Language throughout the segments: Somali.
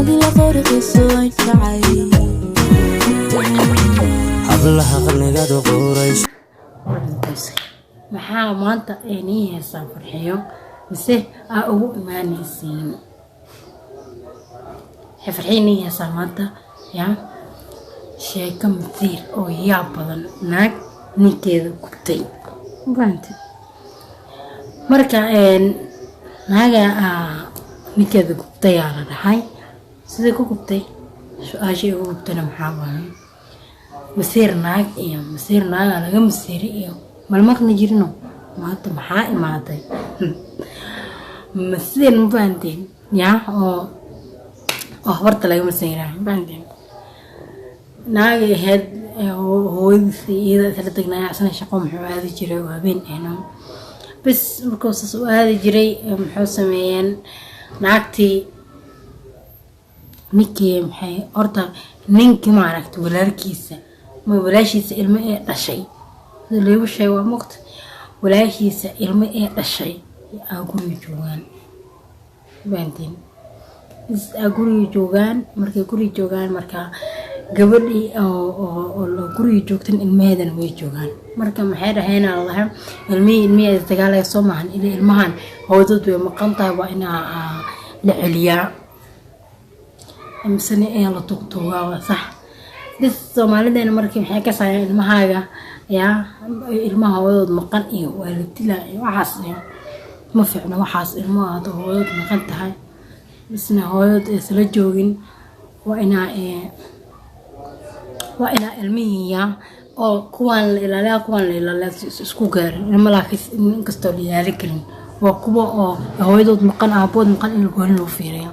هذه الغرق السويت شعي hablaha qarnigaad u quurays maxaa maanta inii heesaan farxiyo mise aa ugu imaanaysiin farxiinii heesaan maanta yaa sheeko masiir oo yaab badan naag ninkeeda gubtay maanta marka naaga ninkeeda gubtay aa la dhahay sidee ku gubtay su-aashii ugu gubtana maxaa waaye masiir naag iyo masiir naaga laga masiiri iyo malmaqni jirino maanta maxaa imaaday masiir ma fahanteen yaa oo habarta laga masiirayo ma fahanteen naaga ahayd hooyadiisa iyada isla tagnaya asna shaqo muxuu aadi jiray oo habeen ahna bas markuu saas u aadi jiray muxuu sameeyeen naagtii ninkii maxay horta ninkii maaragtay walaalkiisa ma walaashiisa ilmo ee dhashay leeyo shay waa muqt walaashiisa ilmo ee dhashay aa guriga joogaan baantiin aa guriga joogaan markay guriga joogaan marka gabadhii oo guriga joogtan ilmaheedana way joogaan marka maxay dhaheen Allah ilmihii dagaalay soo maahan ilmahan hoodood way maqan tahay waa in la celiyaa amsane ee la tugtugaa waa sax bis Soomaalideena markii maxay ka saayeen ilmahaaga yaa ilmaha hoodood maqan iyo waalidila iyo waxaas ma fiicna waxaas ilmaha hoodood maqan tahay bisna hoodood isla joogin waa inaa ilmihiya oo kuwan la ilaaliyaa isku gaarin ilma laakiin inkastoo la ilaali karin waa kuwa oo hoodood maqan aabood maqan in gool loo fiiriyo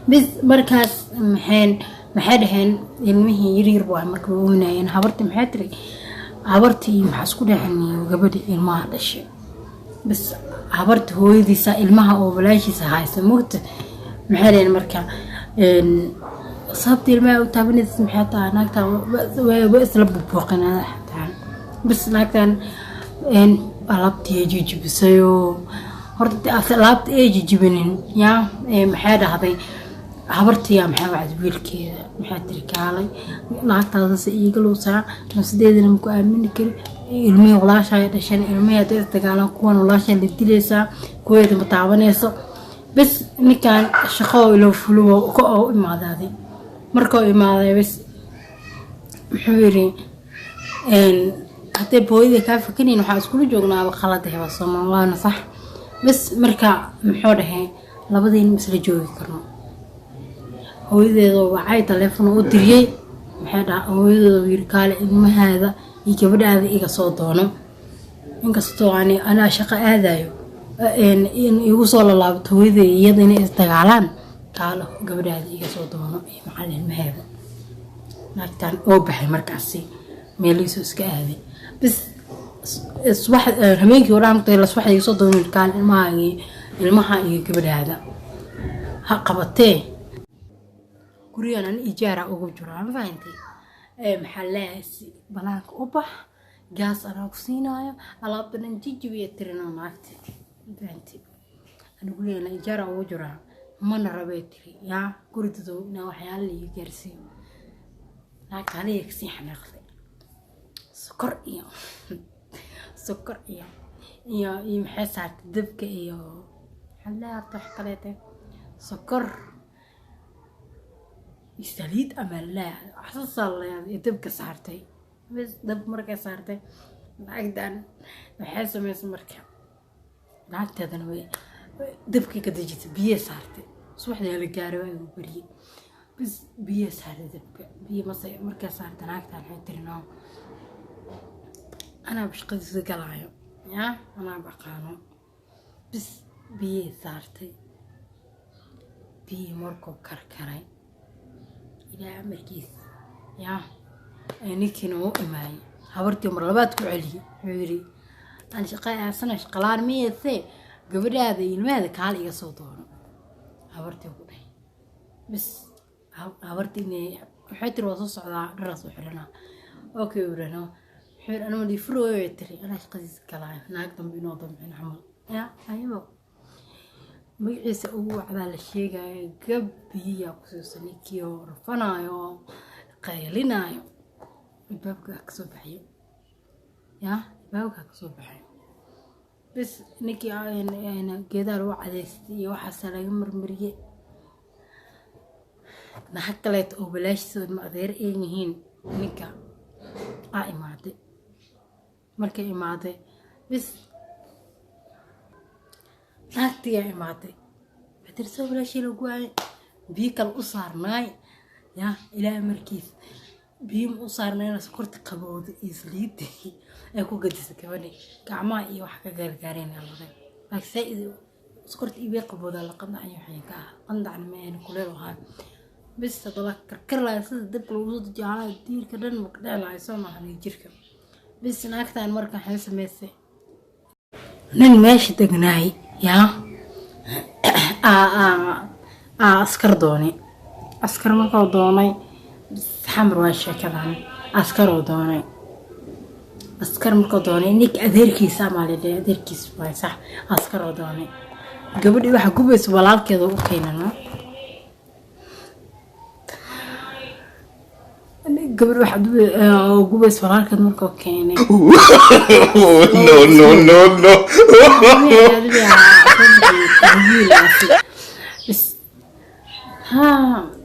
bis markaas maxay dhaheen ilmihii yaryar waa markay oonayeen habartii maxay tiri habartii maxaa isku dhaxaniyo gabadhii ilmaha dhashay bis habartii hooyadiisa ilmaha oo walaashiisa haysa mugta maxay dhaheen marka sababtii ilmaha u taabanaysa maxay tahay naagta way isla buuqanaa xataa bis naagtan alaabtii jijibisayo horta alaabtii ay jijibinin yaa maxay dhahday habartii maxay wacd wiilkeeda maxay tiri kaalay naagtaas iiga loosaa nafsadeedana ku aamini kari ilmihii walaashay dhashan ilmihii ay dagaalan kuwan walaashay la dilaysaa kuweeda ma taabanayso bas ninkan shaqo ilo fulo oo imaaday markuu imaaday bas muxuu yiri hadee booyada ka fakirin waxa isku joognaa khalad ah Soomaaliya sax bas marka muxuu dhahay labadeen isla joogi karno hooyadeedo waxay telefoon u diriyay maxay dhahay hooyadeedo wiilkaale ilmaheeda iyo gabadhaada iga soo doono inkastoo ana shaqo aadayo in igu soo laabto hooyadeeda iyadana is dagaalaan taalo gabadhaada iga soo doono iyo macallin ilmaheeda naagtan oo baxay markaasi meeliisu iska aaday bis iswax habeenkii waraamtay la swax iga soo doono wiilkaale ilmaha iyo gabadhaada ha qabatee guriyana ijaara ugu jira ma fahanti maxallaas banaanka u bax gaas ana ku siinayo alaabtan jijibiya tirina naagti fahanti ana guriyana ijaara ugu jira mana rabay tiri yaa gurido ina waxyaalo la gaarsiin naagtani si xanaaqday sokor iyo maxay saartay dabka iyo xalaarta wax kaleete sokor isaliid ama la xasaasal dabka saartay bas dab markay saartay naagdan waxay sameysay marka naagtadana way dabkii ka dajisay biyo saartay subaxdii la gaaray way u bariyay bas biyo saartay dabka biyo markay saartay naagtan waxay tirinaa ana bashqadiisa galaayo yaa ana baqaano bas biyo saartay biyo markuu karkaray ilaa markiis yaa ninkina uu imaay habartii mar labaad ku celiyay wuxuu yiri aan shaqaysana shaqalaan meeyay gabadhaada ilmaheeda kaal iga soo doono habartii ku dhahay bis habartii waxay tiri waa soo socdaa dharas u xirana okay urano xir ana wali furooyo tiri ana shaqadiisa galaayo naag dambe inoo dambe xamal yaa ayuu magaciisa ugu wacdaa la sheegaya gabbiya kusuusan ninkii oo rafanayo qaylinayo albaabka ka soo baxayo albaabka ka soo baxayo bas ninkii ayna geedaha lagu cadaystay iyo waxaas laga marmariyay naxag kaleet oo balaashiisa ma adeer yihiin ninka imaaday markay imaaday bas naagtii imaaday badir soo balaashii lagu waayay biyo kale u saarnaay ilaa markiis biyo u saarnayna sokorta qabowda iyo saliidii ay ku gadisay gabadhi gacmaha iyo wax ka gaargaareen lahayd laakiin sokorta iyo qabowda la qandacayo waxay ka qandacna ma aan kuleel ahaan bas tadala karkar la sida dib loogu soo jaalaay diirka dhan ma ka dhacay soo maahan jirka bas naagtaan marka waxay sameysay nin meesha degnaay askar doonay askar markuu doonay xamar waa sheekadan askar markuu doonay nik adeerkiisa amaalay adeerkiisa waa sax askar doonay gabadhii waxa gubayso walaalkeeda u keenano gabadh waxa gubayso walaalkeeda markuu keenay no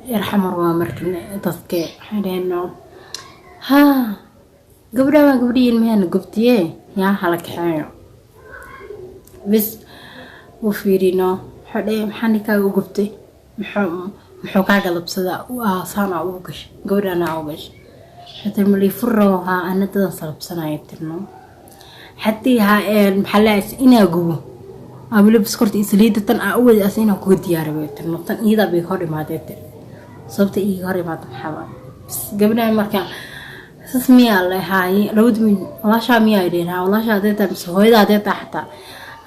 يرحم الله مركن تذكر حدينه قبري المهن قبتيه يا حلك حيو بس وفيرينو حدين محنكا وقبتي محوكا قلب صدا وصانا وقش قبرنا وقش حتى الملي فروها أنا تنصلب سنة يترنو حتى ها المحلات إنا قبو أقول بسكرت إسليدة تن أول أسينا كود ديار بيترنو تن إذا بيخوري ما تيتر صوبت إيجاري ما تحاول بس قبلنا مركان اسمي الله هاي لود من والله شا مية يدينها والله شا ديتا بس هو إذا ديتا حتى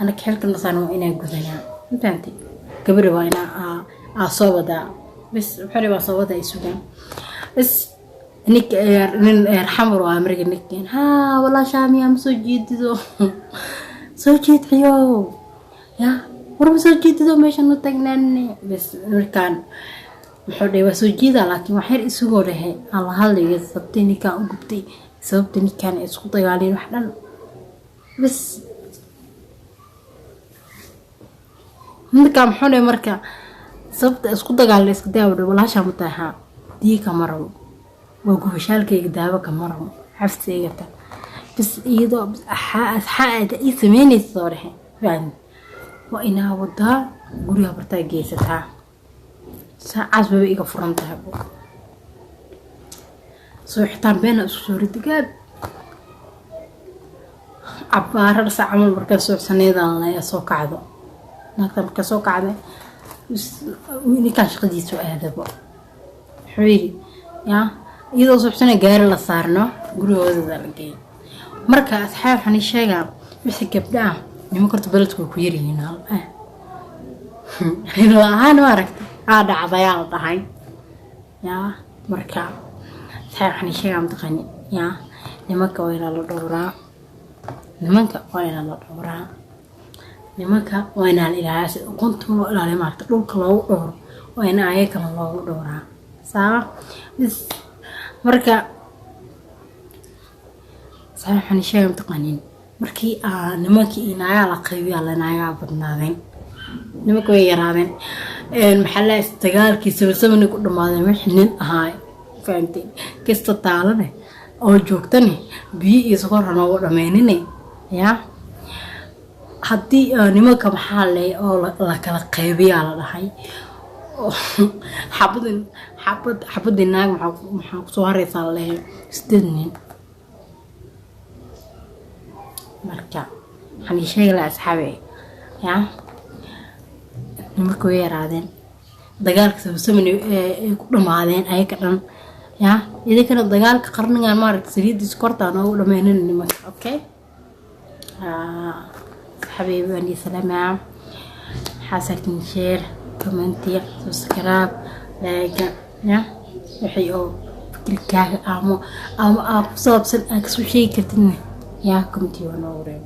أنا كحلك النصانو إنا جذنا فهمتي قبل وانا صوبة بس بحري بصوبة يسوقين بس نك حمر وأمريكا نكين والله شا مية مسوجيد ذو سوجيد حيو ورب سوجيد ذو مش إنه تجنني بس مركان وحده وسوجيدا لكن وحير isugu rahay alla hadliga sabtini ka u gubtay sabtini kan isku dagaaleen wax dhan bas marka maxay marka sabta isku dagaaleen isku daawada walaasha mutaha diika maro waa gubashaalkayga daawa ka maro xafsiga bas iyadoo xaada ay sameynayso rahay waa inaa wada guriga barta geesataa ساعات بيبقى فرنت هبو سو حتى بين أسطوري دقاب عبارة ساعة عمل مركز سنيدا الله يسوق عذا نكتب مركز سوق عذا ويني كان شقدي سؤال هذا بقى حبيبي إذا صبحنا جار اللي صارنا قولوا هذا الجاي مركز أصحاب حني شيء بس كبدا يمكن تبلتكوا كويري هنا أنا ما ركت هذا عضيال طهي مركب صحيح حني شيء عم تغني نمك وين الدورة نمك وين الدورة نمك وين الإلهاس كنت لا ما تقول كلاو دور وين أيك الله دورة صح بس مركب صحيح حني شيء عم تغني مركي نمك إن عيال قوي على نعيال بدناذين نمك ويرادين المحلات استقال كيسو سمني كل ما هذا محنين هاي فهمتي كيست طالبه أو جوكتني بي يسقط أنا ورميني حدي نمك محلي أو لك القيبي على هاي حبض الناق محق صوري صار استدني مركا حني شيء لأصحابي nimanka way yaraadeen dagaalka sabsamani ay ku dhamaadeen ay ka dhan idinkana dagaalka qarnigan maaragtay saliidis kortaan oo dhameeyeen nimanka okay حبيبي أني سلامة حاسكن شير كومنتي سبسكرايب لايك وحي أو فكرك أمو أقصد أكسو شيء كتني كومنتي ونوري